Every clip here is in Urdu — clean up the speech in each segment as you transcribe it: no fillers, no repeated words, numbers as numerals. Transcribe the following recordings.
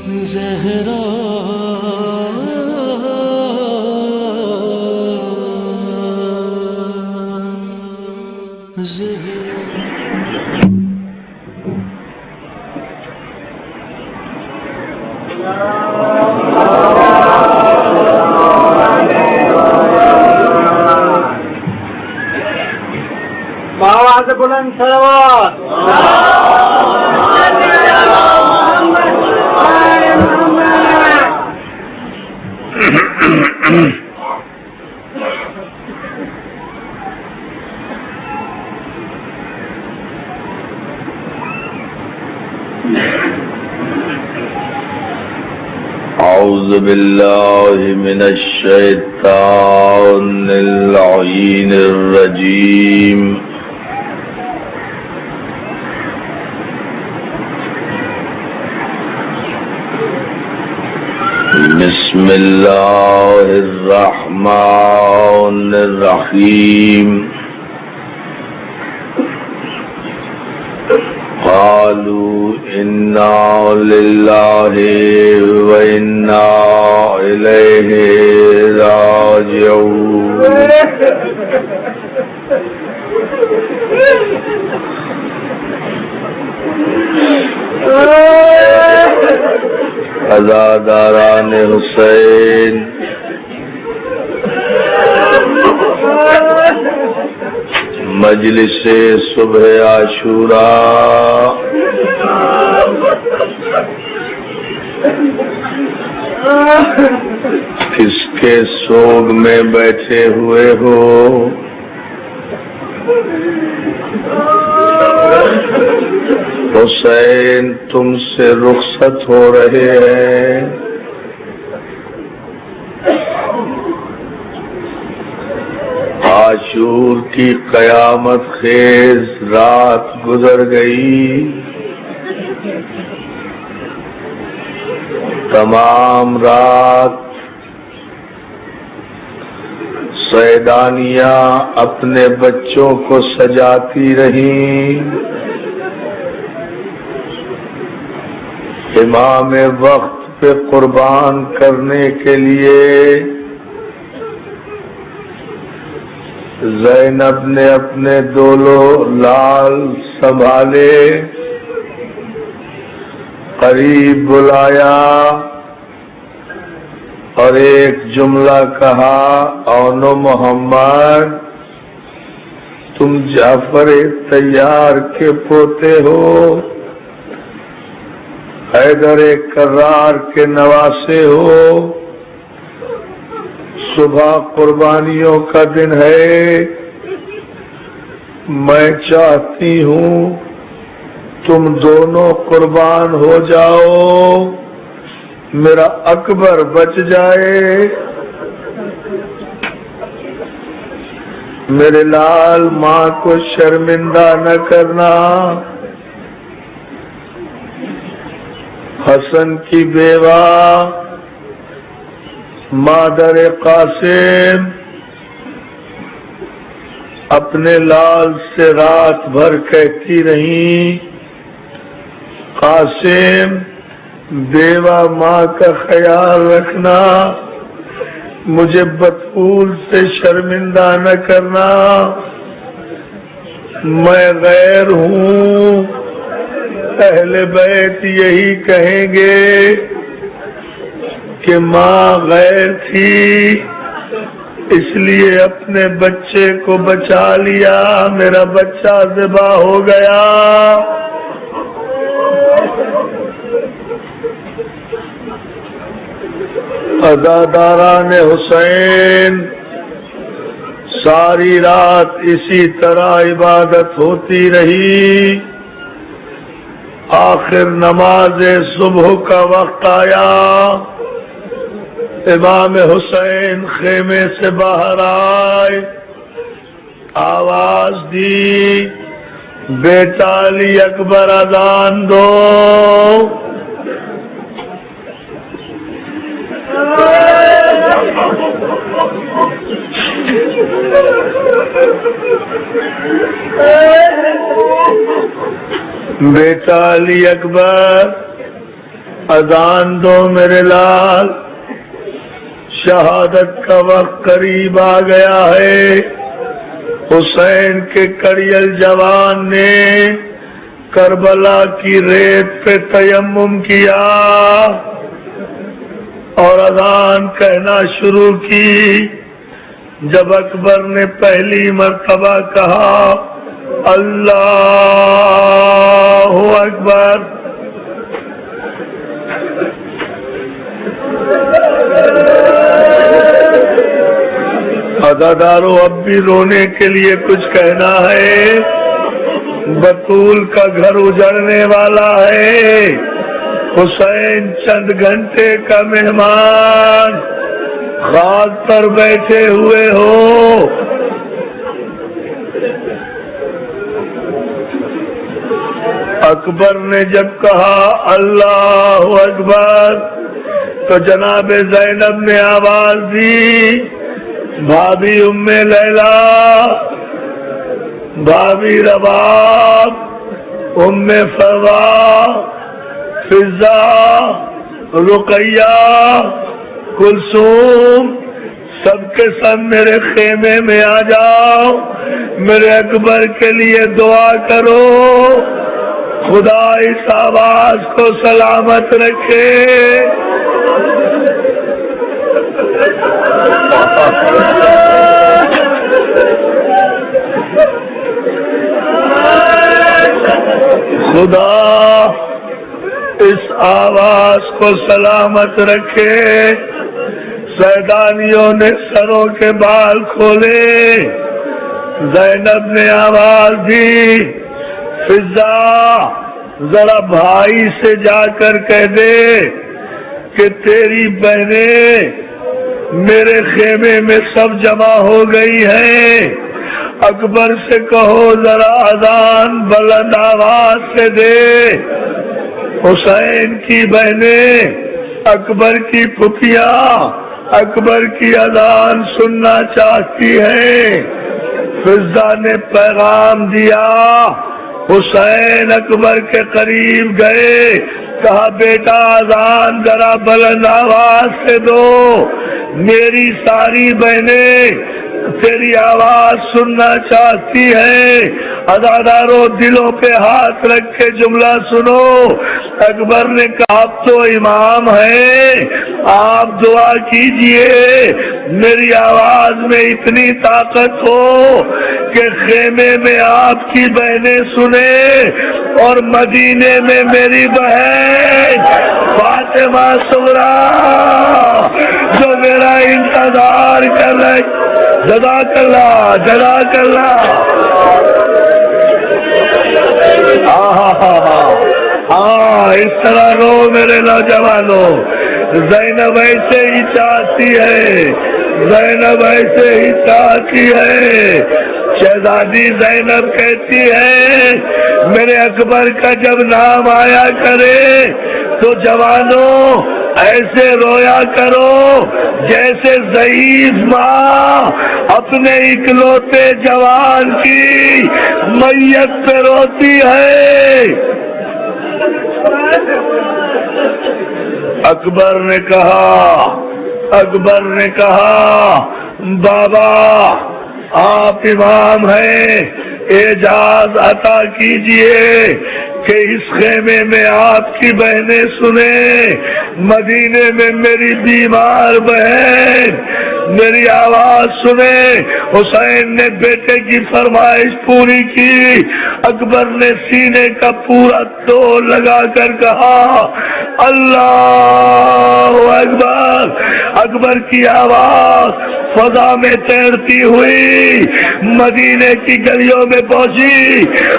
زہرا آواز بلند صلوات أعوذ بالله من الشيطان اللعين الرجيم بسم الله الرحمن الرحيم قالوا إنا لله وإنا إليه راجعون عزاداران حسین مجلس صبح عاشوراء کس کے سوگ میں بیٹھے ہوئے ہو؟ حسین تم سے رخصت ہو رہے ہیں، عاشور کی قیامت خیز رات گزر گئی، تمام رات سیدانیاں اپنے بچوں کو سجاتی رہیں، امام وقت پہ قربان کرنے کے لیے زینب نے اپنے دونوں لال سنبھالے، قریب بلایا اور ایک جملہ کہا، اونو محمد تم جعفر طیار کے پوتے ہو، حیدر کرار کے نواسے ہو، صبح قربانیوں کا دن ہے، میں چاہتی ہوں تم دونوں قربان ہو جاؤ، میرا اکبر بچ جائے، میرے لال ماں کو شرمندہ نہ کرنا۔ حسن کی بیوہ مادر قاسم اپنے لال سے رات بھر کہتی رہیں، قاسم بیوہ ماں کا خیال رکھنا، مجھے بطول سے شرمندہ نہ کرنا، میں غیر ہوں، اہل بیت یہی کہیں گے کہ ماں غیر تھی اس لیے اپنے بچے کو بچا لیا، میرا بچہ ذبح ہو گیا۔ عزاداران حسین ساری رات اسی طرح عبادت ہوتی رہی، آخر نماز صبح کا وقت آیا، امام حسین خیمے سے باہر آئے، آواز دی، بیٹا علی اکبر اذان دو۔ بیٹا علی اکبر اذان دو میرے لال، شہادت کا وقت قریب آ گیا ہے۔ حسین کے کڑیل جوان نے کربلا کی ریت پہ تیمم کیا اور اذان کہنا شروع کی۔ جب اکبر نے پہلی مرتبہ کہا اللہ اکبر، عزادارو اب بھی رونے کے لیے کچھ کہنا ہے؟ بطول کا گھر اجڑنے والا ہے، حسین چند گھنٹے کا مہمان، خاک پر بیٹھے ہوئے ہو۔ اکبر نے جب کہا اللہ اکبر تو جناب زینب نے آواز دی، بھابھی ام لیلا، بھابھی رباب، ام فروا، فضا، رقیہ، کلثوم، سب کے سب میرے خیمے میں آ جاؤ، میرے اکبر کے لیے دعا کرو، خدا اس آواز کو سلامت رکھے۔ خدا اس آواز کو سلامت رکھے۔ سیدانیوں نے سروں کے بال کھولے، زینب نے آواز دی، فضا ذرا بھائی سے جا کر کہہ دے کہ تیری بہنیں میرے خیمے میں سب جمع ہو گئی ہیں، اکبر سے کہو ذرا اذان بلند آواز سے دے۔ حسین کی بہنیں، اکبر کی پھپھیاں اکبر کی اذان سننا چاہتی ہیں۔ فضا نے پیغام دیا، حسین اکبر کے قریب گئے، کہا بیٹا اذان ذرا بلند آواز سے دو، میری ساری بہنیں تیری آواز سننا چاہتی ہیں۔ عزادارو دلوں پہ ہاتھ رکھ کے جملہ سنو۔ اکبر نے کہا آپ تو امام ہیں، آپ دعا کیجئے، میری آواز میں اتنی طاقت ہو کہ خیمے میں آپ کی بہنیں سنیں اور مدینے میں میری بہن فاطمہ صغرا جو میرا انتظار کر رہی۔ جزاک اللہ، جزاک اللہ۔ ہاں اس طرح رو میرے نوجوانوں، زینب ایسے ہی چاہتی ہے، زینب ایسے ہی چاہتی ہے۔ شہزادی زینب کہتی ہے میرے اکبر کا جب نام آیا کرے تو جوانوں ایسے رویا کرو جیسے ضعیف ماں اپنے اکلوتے جوان کی میت پہ روتی ہے۔ اکبر نے کہا بابا آپ امام ہیں، اعجاز عطا کیجئے کہ اس خیمے میں آپ کی بہنیں سنیں، مدینے میں میری بیمار بہن میری آواز سنے۔ حسین نے بیٹے کی فرمائش پوری کی۔ اکبر نے سینے کا پورا توڑ لگا کر کہا اللہ اکبر۔ اکبر کی آواز فضا میں تیرتی ہوئی مدینے کی گلیوں میں پہنچی۔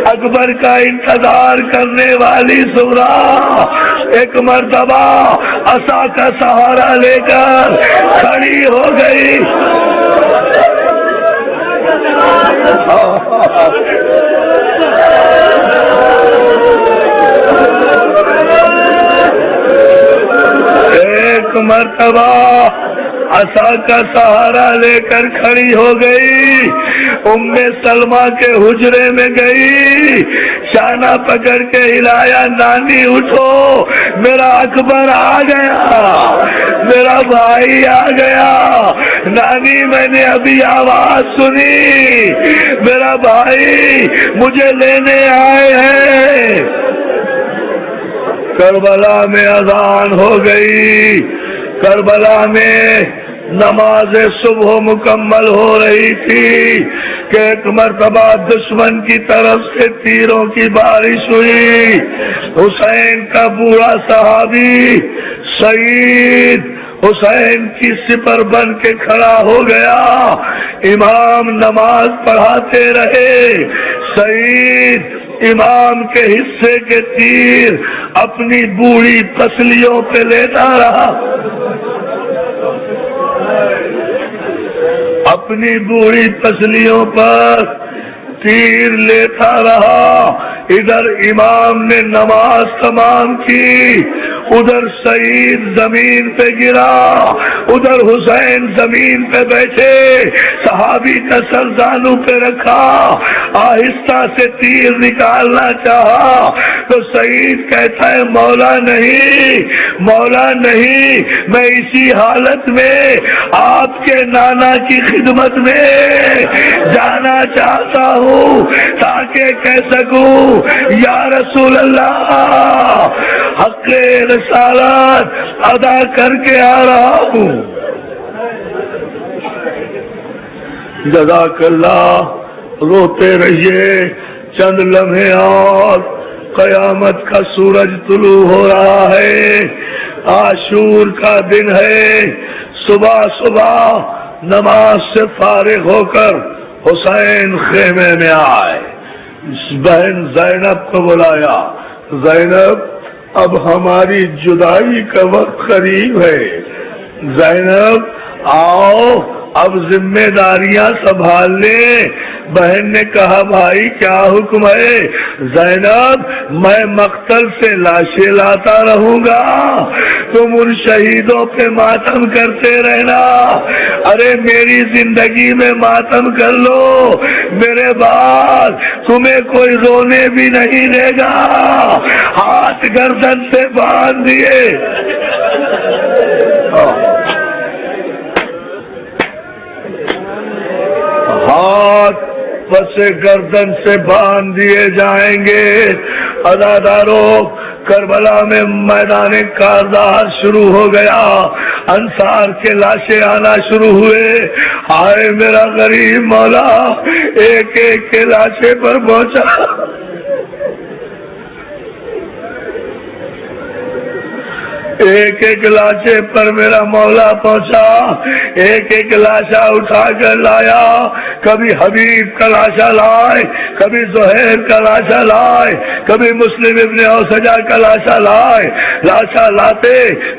اکبر کا انتظار کرنے والی صغرا ایک مرتبہ عصا کا سہارا لے کر کھڑی ہو گئی۔ ایک مرتبہ عصا کا سہارا لے کر کھڑی ہو گئی، ام سلمہ کے حجرے میں گئی، شانہ پکڑ کے ہلایا، نانی اٹھو، میرا اکبر آ گیا، میرا بھائی آ گیا، نانی میں نے ابھی آواز سنی، میرا بھائی مجھے لینے آئے ہیں۔ کربلا میں اذان ہو گئی، کربلا میں نماز صبح مکمل ہو رہی تھی کہ ایک مرتبہ دشمن کی طرف سے تیروں کی بارش ہوئی۔ حسین کا بوڑھا صحابی سعید حسین کی سپر بن کے کھڑا ہو گیا، امام نماز پڑھاتے رہے، سعید امام کے حصے کے تیر اپنی بوڑھی پسلیوں پہ لیتا رہا، اپنی بوڑھی پسلیوں پر تیر لیتا رہا۔ ادھر امام نے نماز تمام کی، ادھر سعید زمین پہ گرا، ادھر حسین زمین پہ بیٹھے، صحابی کا سر زانو پہ رکھا، آہستہ سے تیر نکالنا چاہا تو سعید کہتا ہے مولا نہیں، مولا نہیں، میں اسی حالت میں آپ کے نانا کی خدمت میں جانا چاہتا ہوں تاکہ کہہ سکوں یا رسول اللہ حق رسالت ادا کر کے آ رہا ہوں۔ جزاک اللہ، روتے رہیے، چند لمحے اور قیامت کا سورج طلوع ہو رہا ہے، عاشور کا دن ہے۔ صبح صبح نماز سے فارغ ہو کر حسین خیمے میں آئے، بہن زینب کو بلایا، زینب اب ہماری جدائی کا وقت قریب ہے، زینب آؤ اب ذمہ داریاں سنبھال لیں۔ بہن نے کہا بھائی کیا حکم ہے؟ زینب میں مقتل سے لاشیں لاتا رہوں گا، تم ان شہیدوں پہ ماتم کرتے رہنا، ارے میری زندگی میں ماتم کر لو، میرے بعد تمہیں کوئی رونے بھی نہیں دے گا۔ ہاتھ گردن سے باندھ دیے، ہاتھ پسے گردن سے باندھ دیے جائیں گے۔ عزاداروں، کربلا میں میدان کارزار شروع ہو گیا، انصار کے لاشیں آنا شروع ہوئے، ہائے میرا غریب مولا، ایک ایک کے لاشیں پر پہنچا، ایک ایک لاشے پر میرا مولا پہنچا، ایک ایک لاشا اٹھا کر لایا، کبھی حبیب کا لاشا لائے، کبھی زہیر کا لاشا لائے، کبھی مسلم ابن اوسجا کا لاشا لائے، لاشا لاتے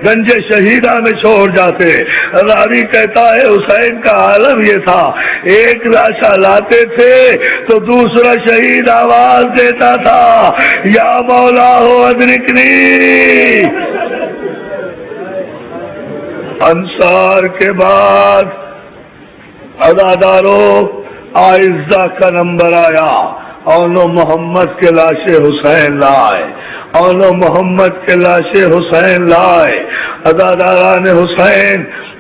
گنج شہیدہ میں چھوڑ جاتے۔ راوی کہتا ہے حسین کا عالم یہ تھا، ایک لاشا لاتے تھے تو دوسرا شہید آواز دیتا تھا یا مولا ہو ادرکنی۔ انصار کے بعد عزاداروں آئزہ کا نمبر آیا، اونو محمد کے لاشے حسین لائے، اونو محمد کے لاشے حسین لائے، عزاداران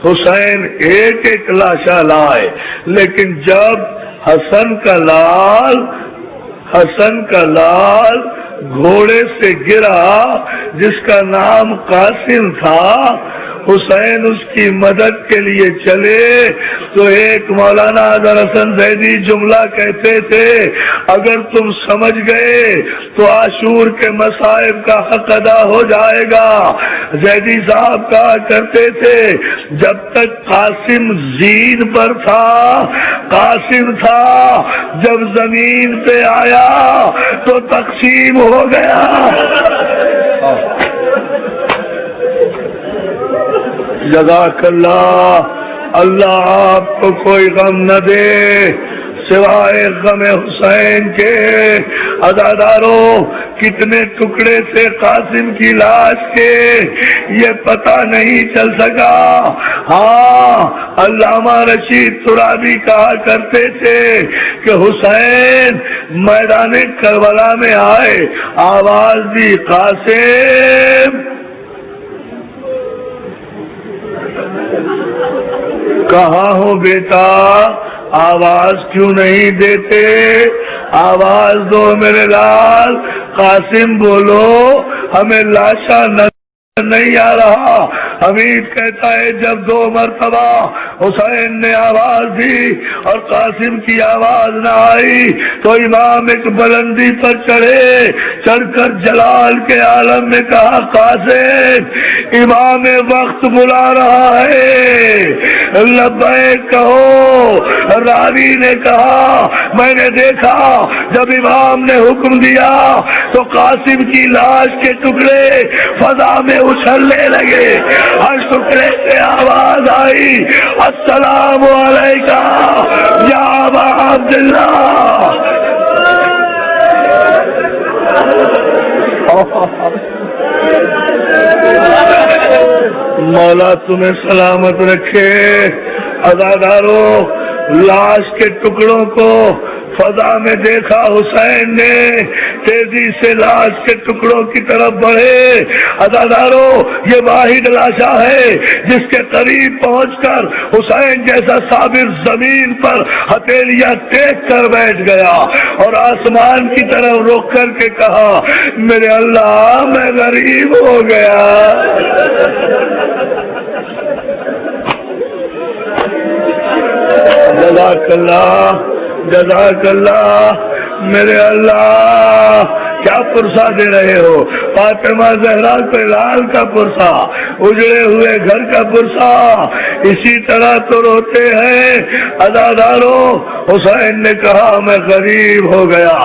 حسین ایک ایک لاشا لائے، لیکن جب حسن کا لال گھوڑے سے گرا جس کا نام قاسم تھا، حسین اس کی مدد کے لیے چلے تو ایک مولانا اظہر حسن زیدی جملہ کہتے تھے، اگر تم سمجھ گئے تو عاشور کے مصائب کا حق ادا ہو جائے گا۔ زیدی صاحب کہا کرتے تھے جب تک قاسم زین پر تھا، قاسم تھا، جب زمین پہ آیا تو تقسیم ہو گیا۔ جزاک اللہ، اللہ آپ کو کوئی غم نہ دے۔ سوائے غم حسین کے۔ عزاداروں کتنے ٹکڑے تھے قاسم کی لاش کے یہ پتہ نہیں چل سکا۔ ہاں علامہ رشید ترابی کہا کرتے تھے کہ حسین میدان کربلا میں آئے، آواز دی قاسم، کہاں ہو بیٹا، آواز کیوں نہیں دیتے، آواز دو میرے لال، قاسم بولو، ہمیں لاشا نہیں آ رہا۔ حمید کہتا ہے جب 2 مرتبہ حسین نے آواز دی اور قاسم کی آواز نہ آئی تو امام ایک بلندی پر چڑھے، چڑھ کر جلال کے عالم میں کہا قاسم امام وقت بلا رہا ہے، لبیک کہو۔ راوی نے کہا میں نے دیکھا جب امام نے حکم دیا تو قاسم کی لاش کے ٹکڑے فضا میں اچھلنے لگے، ہر ٹکڑے سے آواز آئی السلام علیکہ یا ابا عبداللہ۔ مولا تمہیں سلامت رکھے۔ عزاداروں لاش کے ٹکڑوں کو فضا میں دیکھا، حسین نے تیزی سے لاش کے ٹکڑوں کی طرف بڑھے۔ عزاداروں یہ واحد لاشا ہے جس کے قریب پہنچ کر حسین جیسا صابر زمین پر ہتھیلیاں ٹیک کر بیٹھ گیا اور آسمان کی طرف رخ کر کے کہا میرے اللہ میں غریب ہو گیا۔ جزاک اللہ جزاک اللہ میرے اللہ، کیا پرسہ دے رہے ہو؟ فاطمہ زہرا پہ لال کا پرسہ، اجڑے ہوئے گھر کا پرسہ، اسی طرح تو روتے ہیں۔ عزاداروں حسین نے کہا میں غریب ہو گیا،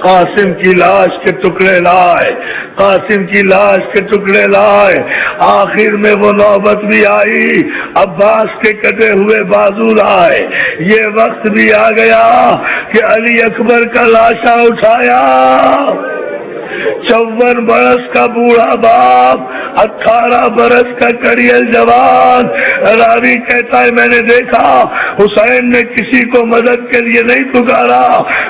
قاسم کی لاش کے ٹکڑے لائے، قاسم کی لاش کے ٹکڑے لائے۔ آخر میں وہ نوبت بھی آئی، عباس کے کٹے ہوئے بازو لائے۔ یہ وقت بھی آ گیا کہ علی اکبر کا لاشا اٹھایا۔ 54 برس کا بوڑھا باپ، 18 برس کا کڑیل جوان۔ راوی کہتا ہے میں نے دیکھا حسین نے کسی کو مدد کے لیے نہیں پکارا،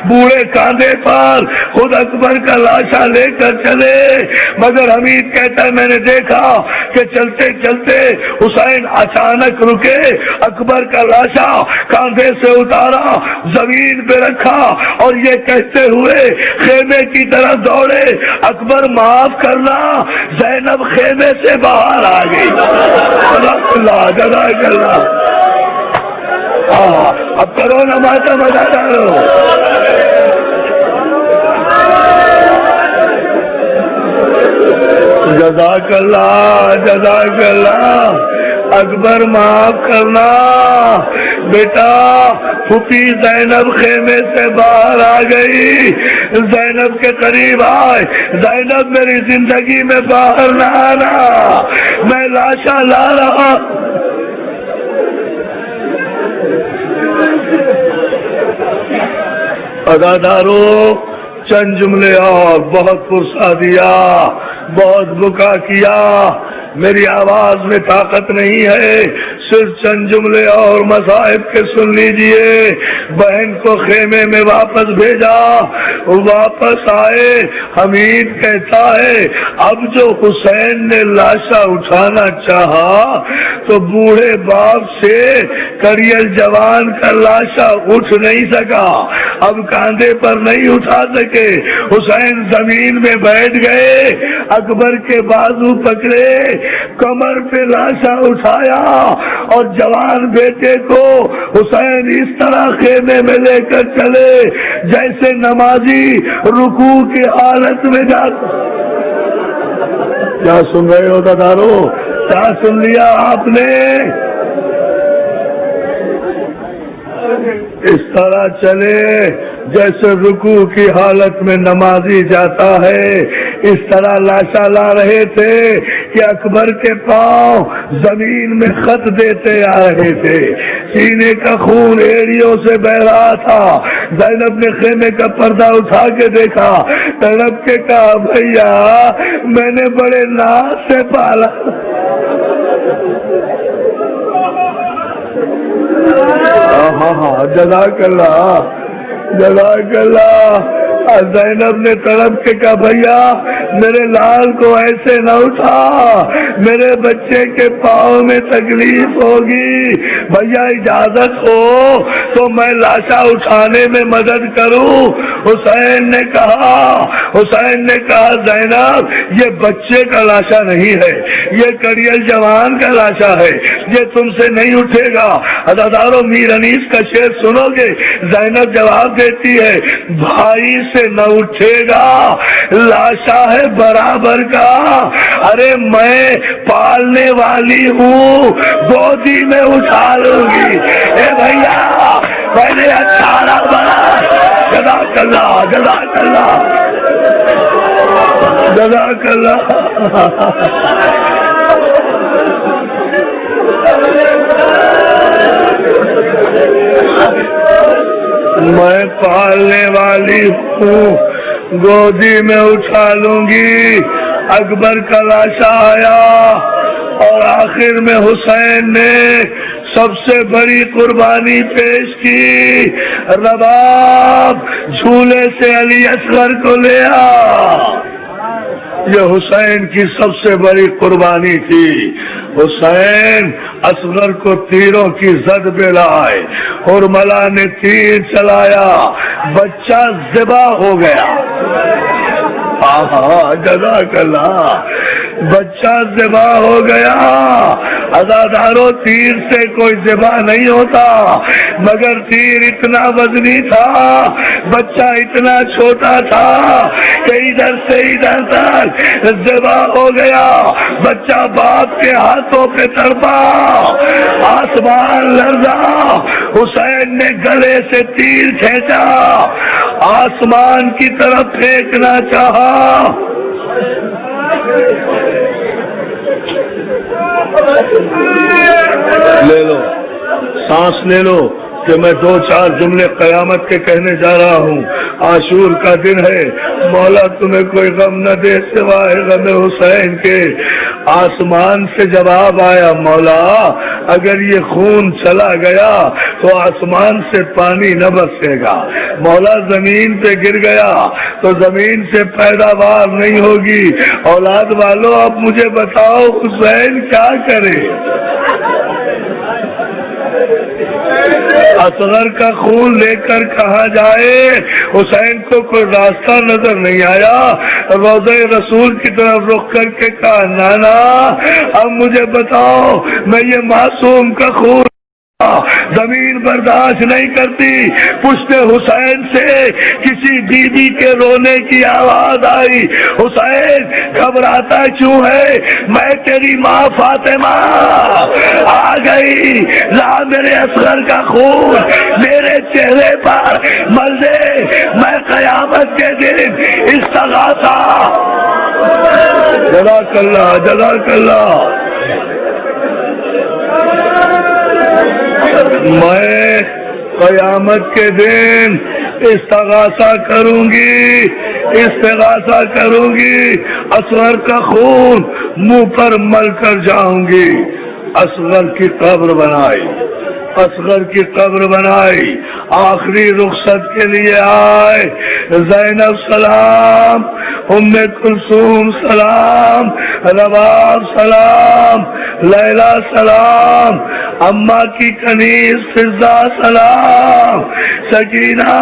بوڑھے کاندھے پر خود اکبر کا لاشا لے کر چلے۔ مگر حمید کہتا ہے میں نے دیکھا کہ چلتے چلتے حسین اچانک رکے، اکبر کا لاشا کاندھے سے اتارا، زمین پہ رکھا اور یہ کہتے ہوئے خیمے کی طرف دوڑے اکبر معاف کرنا، زینب خیمے سے باہر آ گئی۔ اللہ جزاک اللہ۔ اب کرو نا ماتا مزہ کرو۔ جزاک اللہ جزاک اللہ۔ اکبر معاف کرنا بیٹا، پھوپھی زینب خیمے سے باہر آ گئی، زینب کے قریب آئے، زینب میری زندگی میں باہر نہ آنا، میں لاشا لا رہا۔ عزاداروں چند جملے اور بہت پرسہ دیا، بہت بکا کیا، میری آواز میں طاقت نہیں ہے، صرف چند جملے اور مصائب کے سن لیجئے۔ بہن کو خیمے میں واپس بھیجا، واپس آئے، حمید کہتا ہے اب جو حسین نے لاشا اٹھانا چاہا تو بوڑھے باپ سے کڑیل جوان کا لاشا اٹھ نہیں سکا، اب کاندھے پر نہیں اٹھا سکے، حسین زمین میں بیٹھ گئے، اکبر کے بازو پکڑے، کمر پہ لاشا اٹھایا اور جوان بیٹے کو حسین اس طرح خیمے میں لے کر چلے جیسے نمازی رکوع کی حالت میں جاتا۔ کیا سن رہے ہو دادارو؟ کیا سن لیا آپ نے؟ اس طرح چلے جیسے رکوع کی حالت میں نمازی جاتا ہے، اس طرح لاشا لا رہے تھے کہ اکبر کے پاؤں زمین میں خط دیتے آ رہے تھے، سینے کا خون ایڑیوں سے بہ رہا تھا۔ زینب نے خیمے کا پردہ اٹھا کے دیکھا، تڑپ کے کہا بھیا میں نے بڑے ناز سے پالا۔ جزاک اللہ جزاک اللہ۔ زینب نے تڑپ کے کہا بھیا میرے لال کو ایسے نہ اٹھا، میرے بچے کے پاؤں میں تکلیف ہوگی، بھیا اجازت ہو تو میں لاشا اٹھانے میں مدد کروں۔ حسین نے کہا زینب یہ بچے کا لاشا نہیں ہے، یہ کڑیل جوان کا لاشا ہے، یہ تم سے نہیں اٹھے گا۔ عزادارو میر انیس کا شعر سنو گے، زینب جواب دیتی ہے بھائی سے نہ اٹھے گا، لاشا ہے برابر کا، ارے میں پالنے والی ہوں، گودی میں اٹھا لوں گی۔ اے بھیا میں نے 18 برس، جزاک اللہ جزاک اللہ جزاک اللہ۔ میں پالنے والی ہوں، گودی میں اٹھا لوں گی۔ اکبر کا لاشا آیا اور آخر میں حسین نے سب سے بڑی قربانی پیش کی، رباب جھولے سے علی اصغر کو لیا۔ یہ حسین کی سب سے بڑی قربانی تھی۔ حسین اصغر کو تیروں کی زد پہ لائے، حرملہ نے تیر چلایا، بچہ ذبح ہو گیا۔ جزاک اللہ، بچہ ذبح ہو گیا۔ عزادارو تیر سے کوئی ذبح نہیں ہوتا، مگر تیر اتنا وزنی تھا، بچہ اتنا چھوٹا تھا کہ ادھر سے ادھر تک ذبح ہو گیا۔ بچہ باپ کے ہاتھوں پہ تڑپا، آسمان لرزا، حسین نے گلے سے تیر کھینچا، آسمان کی طرف پھینکنا چاہا۔ لے لو سانس لے لو کہ میں 2-4 جملے قیامت کے کہنے جا رہا ہوں۔ عاشور کا دن ہے، مولا تمہیں کوئی غم نہ دے سوائے غم حسین کے۔ آسمان سے جواب آیا مولا اگر یہ خون چلا گیا تو آسمان سے پانی نہ برسے گا، مولا زمین پہ گر گیا تو زمین سے پیداوار نہیں ہوگی۔ اولاد والو اب مجھے بتاؤ حسین کیا کرے؟ اصغر کا خون لے کر کہاں جائے؟ حسین کو کوئی راستہ نظر نہیں آیا، روضہ رسول کی طرف رخ کر کے کہا نانا اب مجھے بتاؤ میں یہ معصوم کا خون زمین برداشت نہیں کرتی۔ پشت حسین سے کسی بی بی کے رونے کی آواز آئی، حسین گھبراتا کیوں ہے؟ میں تیری ماں فاطمہ آ گئی، لا میرے اصغر کا خون میرے چہرے پر مل دے، میں قیامت کے دن استغاثہ۔ جزاک اللہ جزاک اللہ۔ میں قیامت کے دن استغاثہ کروں گی، استغاثہ کروں گی، اصغر کا خون منہ پر مل کر جاؤں گی۔ اصغر کی قبر بنائی، اصغر کی قبر بنائی، آخری رخصت کے لیے آئے، زینب سلام، ام کلثوم سلام، رباب سلام، لیلا سلام، اماں کی کنیز فضا سلام، سکینہ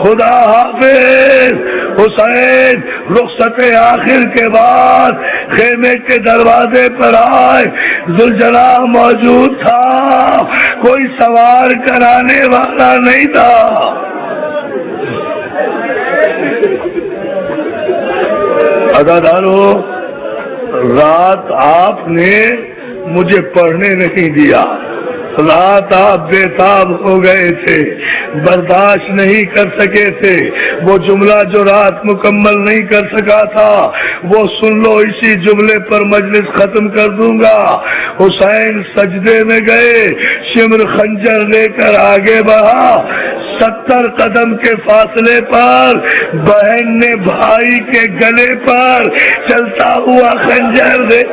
خدا حافظ۔ حسین رخصت آخر کے بعد خیمے کے دروازے پر آئے، ذوالجلال موجود تھا، کوئی سوار کرانے والا نہیں تھا۔ عزادارو رات آپ نے مجھے پڑھنے نہیں دیا، رات آپ بےتاب ہو گئے تھے، برداشت نہیں کر سکے تھے، وہ جملہ جو رات مکمل نہیں کر سکا تھا وہ سن لو، اسی جملے پر مجلس ختم کر دوں گا۔ حسین سجدے میں گئے، شمر خنجر لے کر آگے بڑھا، 70 قدم کے فاصلے پر بہن نے بھائی کے گلے پر چلتا ہوا خنجر دے۔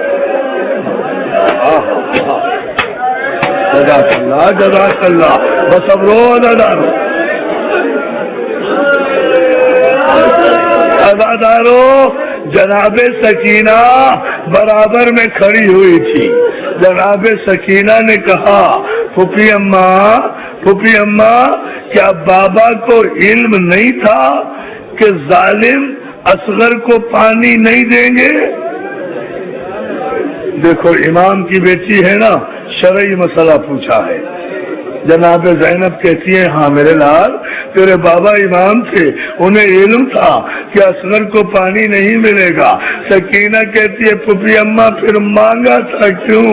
جزاک اللہ، جزاک اللہ، بس اب رو ادادارو۔ جناب سکینہ برابر میں کھڑی ہوئی تھی۔ جناب سکینہ نے کہا پھوپھی اماں کیا بابا کو علم نہیں تھا کہ ظالم اصغر کو پانی نہیں دیں گے؟ دیکھو امام کی بیٹی ہے نا، شرعی مسئلہ پوچھا ہے۔ جناب زینب کہتی ہے ہاں میرے لال، تیرے بابا امام تھے، انہیں علم تھا کہ اصغر کو پانی نہیں ملے گا۔ سکینہ کہتی ہے پھوپھی اماں پھر مانگا تھا کیوں؟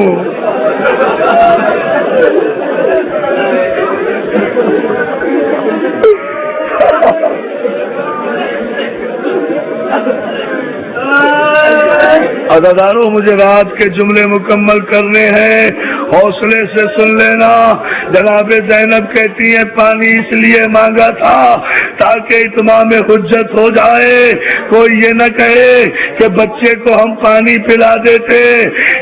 عزادارو مجھے رات کے جملے مکمل کرنے ہیں، حوصلے سے سن لینا۔ جناب زینب کہتی ہیں پانی اس لیے مانگا تھا تاکہ اتمام حجت ہو جائے، کوئی یہ نہ کہے کہ بچے کو ہم پانی پلا دیتے،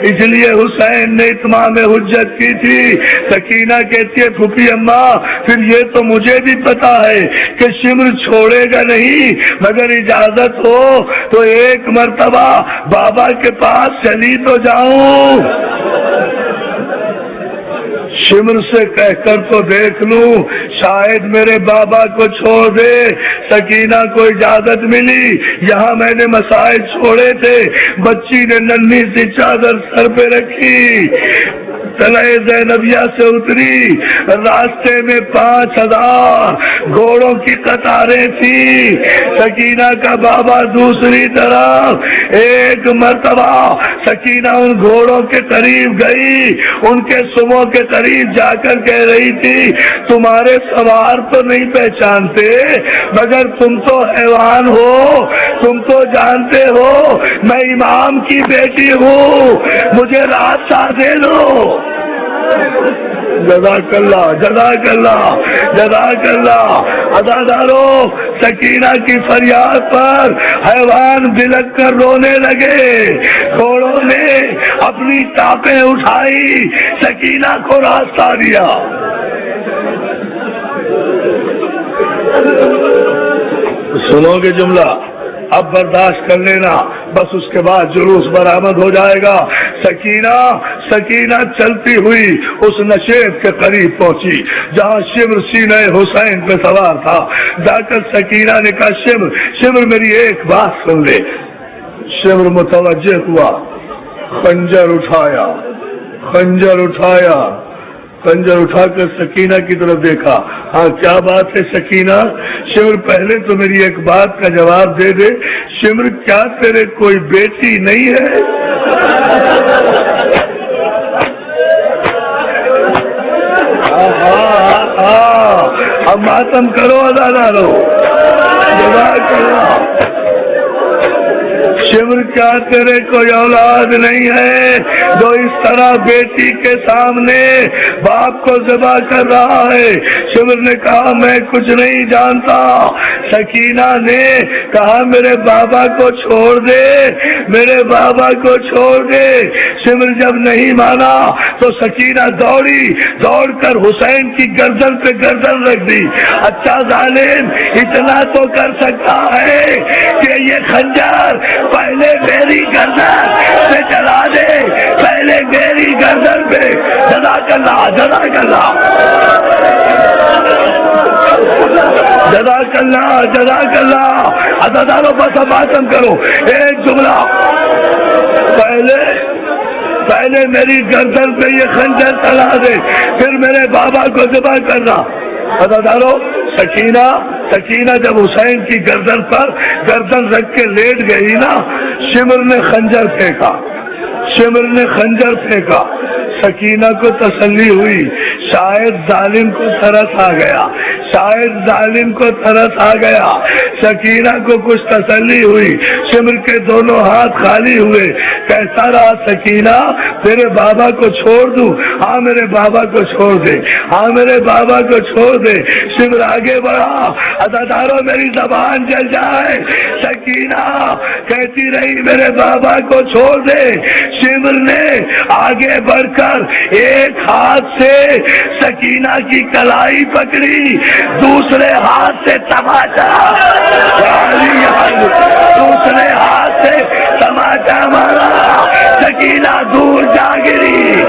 اس لیے حسین نے اتمام حجت کی تھی۔ سکینہ کہتی ہے پھوپھی اماں پھر یہ تو مجھے بھی پتا ہے کہ شمر چھوڑے گا نہیں، مگر اجازت ہو تو ایک مرتبہ بابا کے پاس چلی تو جاؤں، شمر سے کہہ کر تو دیکھ لوں، شاید میرے بابا کو چھوڑ دے۔ سکینہ کو اجازت ملی، یہاں میں نے مسائل چھوڑے تھے، بچی نے ننھی سی چادر سر پہ رکھی، تلے زینبیہ سے اتری، راستے میں 5000 گھوڑوں کی قطاریں تھی، سکینہ کا بابا دوسری طرف۔ ایک مرتبہ سکینہ ان گھوڑوں کے قریب گئی، ان کے سموں کے قریب جا کر کہہ رہی تھی تمہارے سوار تو نہیں پہچانتے مگر تم تو حیوان ہو، تم تو جانتے ہو میں امام کی بیٹی ہوں، مجھے راستہ دے دو۔ جزاک اللہ، جزاک اللہ، جزاک اللہ۔ عزادارو سکینہ کی فریاد پر حیوان بلک کر رونے لگے، گھوڑوں نے اپنی ٹاپیں اٹھائی، سکینہ کو راستہ دیا۔ سنو گے جملہ، اب برداشت کر لینا، بس اس کے بعد جلوس برآمد ہو جائے گا۔ سکینہ چلتی ہوئی اس نشیب کے قریب پہنچی جہاں شمر سینہ حسین پہ سوار تھا۔ جا کر سکینہ نے کہا شمر میری ایک بات سن لے۔ شمر متوجہ ہوا، خنجر اٹھا کر سکینہ کی طرف دیکھا۔ ہاں کیا بات ہے سکینہ؟ شمر پہلے تو میری ایک بات کا جواب دے دے، شمر کیا تیرے کوئی بیٹی نہیں ہے؟ اب ماتم کرو عزادارو، جزاک اللہ۔ شمر کیا تیرے کوئی اولاد نہیں ہے جو اس طرح بیٹی کے سامنے باپ کو ذبح کر رہا ہے؟ شمر نے کہا میں کچھ نہیں جانتا۔ سکینہ نے کہا میرے بابا کو چھوڑ دے، میرے بابا کو چھوڑ دے۔ شمر جب نہیں مانا تو سکینہ دوڑ کر حسین کی گردن پہ گردن رکھ دی۔ اچھا ظالم اتنا تو کر سکتا ہے کہ یہ خنجر پہلے میری گردن پہ چلا دے، پہلے میری گردن پہ۔ جزاک اللہ، جزاک اللہ، جزاک اللہ، جزاک اللہ۔ عزادارو بس اب ماتم کرو، ایک جملہ، پہلے میری گردن پہ یہ خنجر چلا دے، پھر میرے بابا کو ذبح کرنا۔ عزادارو سکینہ جب حسین کی گردن پر گردن رکھ کے لیٹ گئی نا، شمر نے خنجر پھینکا، سکینہ کو تسلی ہوئی، شاید ظالم کو ترس آ گیا، شاید ظالم کو ترس آ گیا، سکینہ کو کچھ تسلی ہوئی، سمر کے دونوں ہاتھ خالی ہوئے، کیسا رہا سکینہ؟ میرے بابا کو چھوڑ دوں؟ ہاں میرے بابا کو چھوڑ دے، ہاں میرے بابا کو چھوڑ دے۔ سمر آگے بڑھا، عزادارو میری زبان جل جائے، سکینہ کہتی رہی میرے بابا کو چھوڑ دے۔ سمر نے آگے بڑھ کر ایک ہاتھ سے سکینہ کی کلائی پکڑی، دوسرے ہاتھ سے تماچا، دوسرے ہاتھ سے تماچا مارا، سکینہ دور جا گری۔